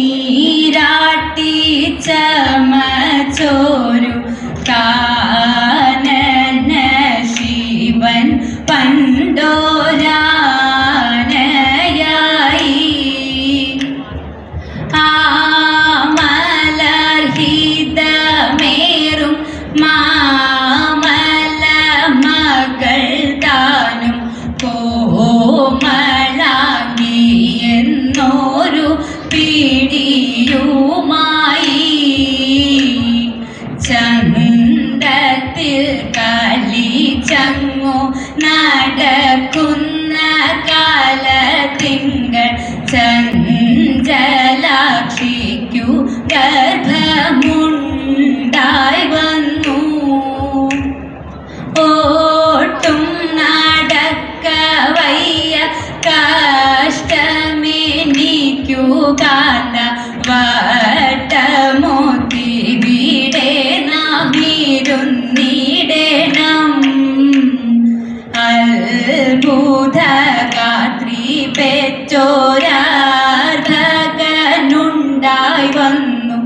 നീരാട്ടി ചമച്ചോരു കാനന ശിവൻ പണ്ടോരാനയായി ആമലർഹിതമേറും മാമല മകൾ താനും കോമളാങ്ങി എന്നോരു പിടിയുമായി ചന്തത്തിൽ കളിച്ചങ്ങു നടക്കുന്ന കാലത്തിങ്കൾ ചഞ്ചലാക്ഷിക്കു ഗർഭമുണ്ടായി വന്നു. ഓട്ടും നടക്കവയ്യ കഷ്ടമെനിക്കു കാന്ത വട്ടമൊത്തിവിടെ നാമിരുന്നിടണം. അത്ഭുതഗാത്രി പെറ്റോരാർഭകനുണ്ടായി വന്നു.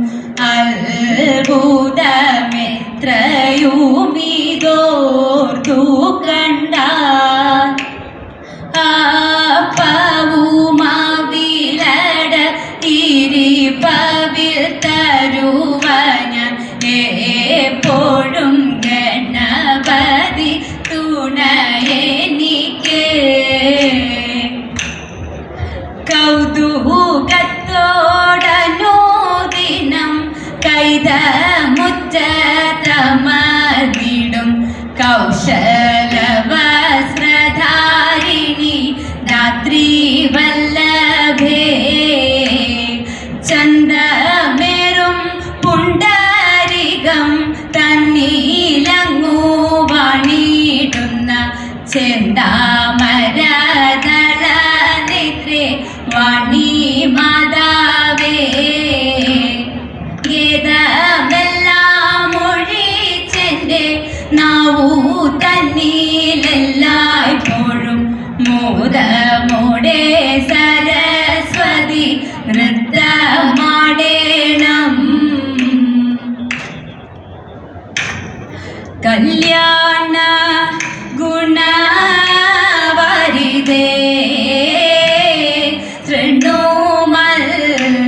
അത്ഭുതമെത്രയുമിതോർത്തു കണ്ടാൽ അപ്പവുമാവിലട തിരിപ്പവിൽ തരുവന എപ്പോഴും ഗണപതി തുണയെനിക്ക്. കൗതുകത്തോടനുദിനം കൈതമുറ്റതമർന്നിടും കൗശലവസ്ത്രധാരിണി രാത്രി വല്ലഭേ. ചന്തമേറും പുണ്ടരികം തന്നിലങ്ങു വണിടുന്ന ചെന്താമരദളനിത്രേ വാണി മാതാവേ. ഗീതമെല്ലാം ഒഴിച്ചെന്റെ നാവു തന്നിലെല്ലായ്പ്പോഴും മോദമോടെ സരസ്വതി നൃത്തമാടേണം. കല്യാണ ഗുണവരിതേ ശൃണുമൽ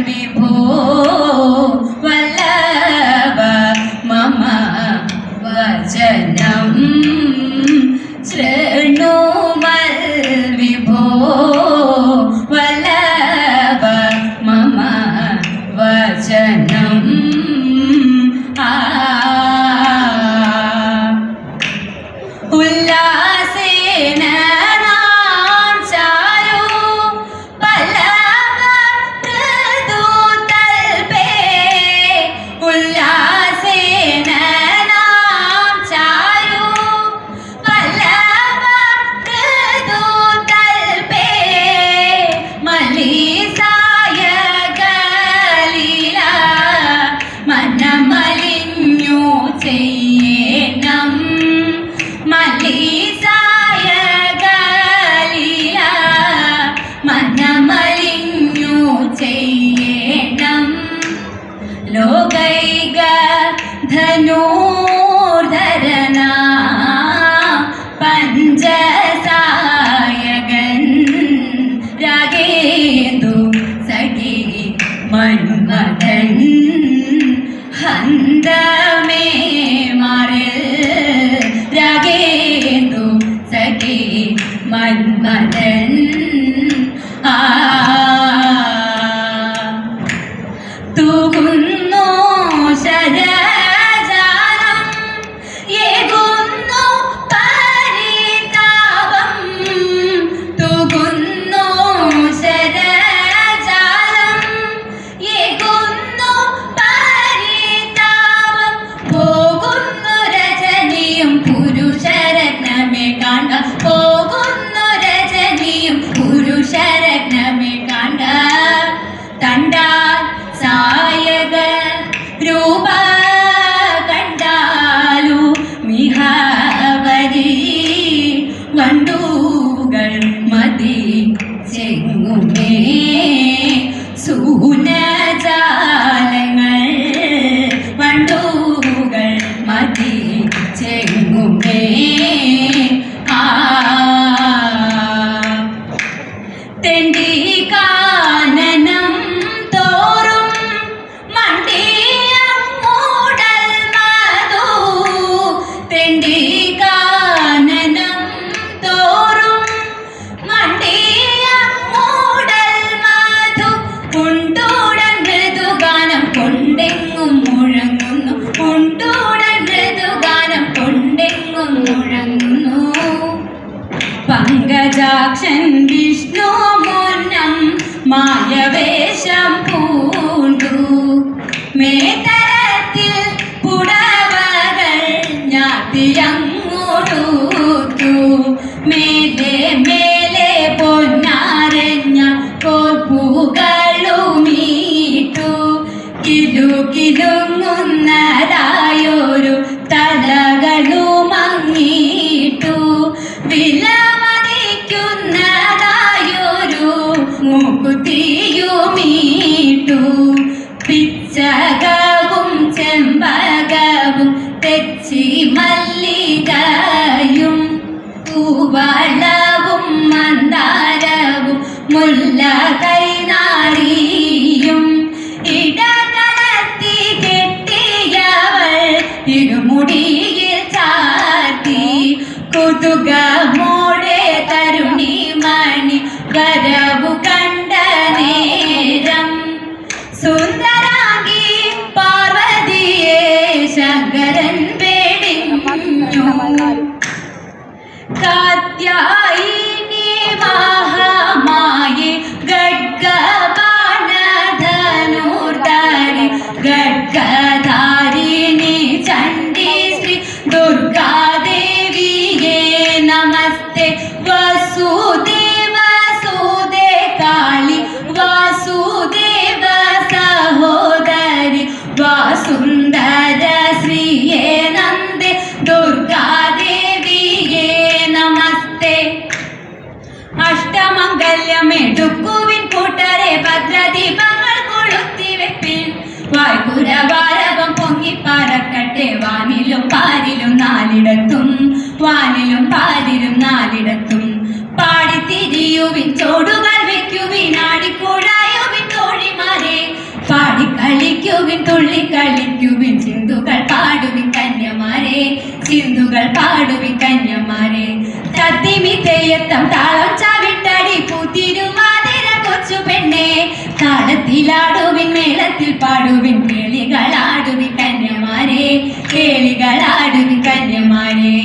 വിഭോ വല്ലഭ മമ വചനം. ശൃണുമൽ വിഭോ വല്ലഭ മമ വചനം. ഉല്ലാസേന നാം ചാരു പല്ലവ മൃദുതൽപേ. ഉല്ലാസേന നാം ചാരു പല്ലവ മൃദുതൽപേ. മലീസായ ഗലീല മനമലിഞ്ഞു ചെയ്യണം. മലീസായ ഗലീല മനമലിഞ്ഞു ചെയ്യണം. ലോകൈക ധനൂർധരന പഞ്ചസായകൻ രാഗേന്ദു സഖി മന്മഥൻ ഹന്തമേ മാറിൽ രാഗേന്ദു സഖി മന്മഥൻ. തൂകുന്നു ശരജാലം ഏകുന്നു പരിതാപം. തൂകുന്നു ശരജാലം ഏകുന്നു പരിതാപം. പോകുന്നു രജനിയും പുരുഷരത്നമേ കാണ്ട. പോകുന്നു രജനിയും പുരുഷരത്നമേ കാണ്ട. തണ്ടാൽ സായക രൂപ ഊനജാലങ്ങൾ വണ്ടൂകൾ മതിച്ചെങ്ങുമേ തെണ്ടി കാനനം തോറും മണ്ടിയം മൂടൽ മധു തെണ്ടി കാനനം തോറും മണ്ടിയം മൂടൽ മധു ഉണ്ടൂടൻ മൃദുഗാനം കൊണ്ടെങ്ങും മുഴങ്ങുന്നു ഉണ്ടൂടൻ മൃദുഗാനം കൊണ്ടെങ്ങും മുഴങ്ങുന്നു പങ്കജാക്ഷൻ വിഷ്ണു മുന്നം മായവേഷം പൂണ്ടു മേതരത്തിൽ പുടവകൾ ഞാത്തിയങ്ങോടൂത്തു മേലെ മേലെ പൊന്നാരഞ്ഞ കോൽപ്പൂകളുമീട്ടു കിലുകിലുങ്ങുന്നതായൊരു തലകളുമങ്ങിട്ടു വിലമതിക്കുന്നതായൊരു മൂക്കുത്തിയുമീട്ടു പിച്ചകവും ചെമ്പകവും തെച്ചി മല്ലികയും പൂവളവും മന്ദാരവും മുല്ല കൈനാരിയും ഇടകലത്തി കെട്ടിയവൾ തിരുമുടിയിൽ ചാർത്തി കുതുകമോടെ തരുണി മണി വരവു കണ്ട നേരം സുന്ദരാംഗി പാർവതിയെ ശങ്കരൻ പേടിഞ്ഞു കാത്യായിനി മഹാമായേ ഖഡ്ഗബാണധനുർധാരി ഖഡ്ഗധാരിണി ചണ്ഡി ശ്രീ ദുർഗാദേവിയേ നമസ്തേ വസുദേവ സുദേ കാളി വാസുദേവ സഹോദരി വാസുന്ദര ശ്രീയേ നന്ദേ ദുർഗാദേവിയേ നമസ്തേ അഷ്ടമംഗല്യമെടുക്കുവിൻ കൂട്ടരെ ഭദ്രദീപങ്ങൾ കൊളുത്തി വെപ്പിൻ വായ്പുരവാരവം പൊങ്ങി പറക്കട്ടെ വാനിലും പാരിലും നാലിടത്തും വാനിലും പാരിലും നാലിടത്തും പാടിത്തിരിയുവിൻ ചോടുകൾ വെക്കുവിൻ ആടിക്കൂടായുവിൻ തോഴിമാരെ പാടിക്കളിക്കുവിൻ തുള്ളിക്കളിക്കുവിൻ ചിന്തുകൾ പാടുവിൻ കന്യമാരെ ചിന്തുകൾ പാടുവിൻ കന്യമാരെ തത്തിമി തെയ്യത്തം താളം ചവിട്ടടി പൂത്തിരുവാതിര കൊച്ചു പെണ്ണെ താളത്തിലാടുവിൻ മേളത്തിൽ പാടുവിൻ കേളികളാടുവിൻ കന്യമാരെ കേളികളാടുവിൻ കന്യമാരെ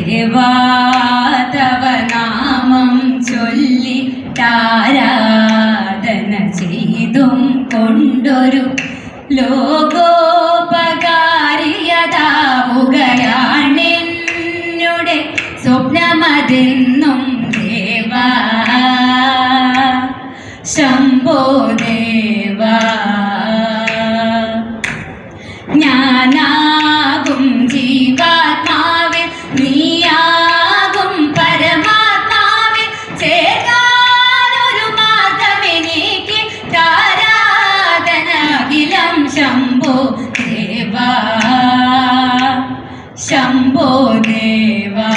ദേവാ തവ നാമം ചൊല്ലി താരാധന ചെയ്തും കൊണ്ടൊരു ലോകോപകാരിയതാവുകയാണെന്നുടെ സ്വപ്നമതെന്നും ദേവാ ശംഭോ ദേവാ ഞാനാകും ജീവാത്മാവിൽ നീയാകും പരമാത്മാവിൽ ചേരാനൊരു മാർഗമെനിക്ക് താരാധനാഖിലം ശംഭോ ദേവാ ശംഭോ ദേവാ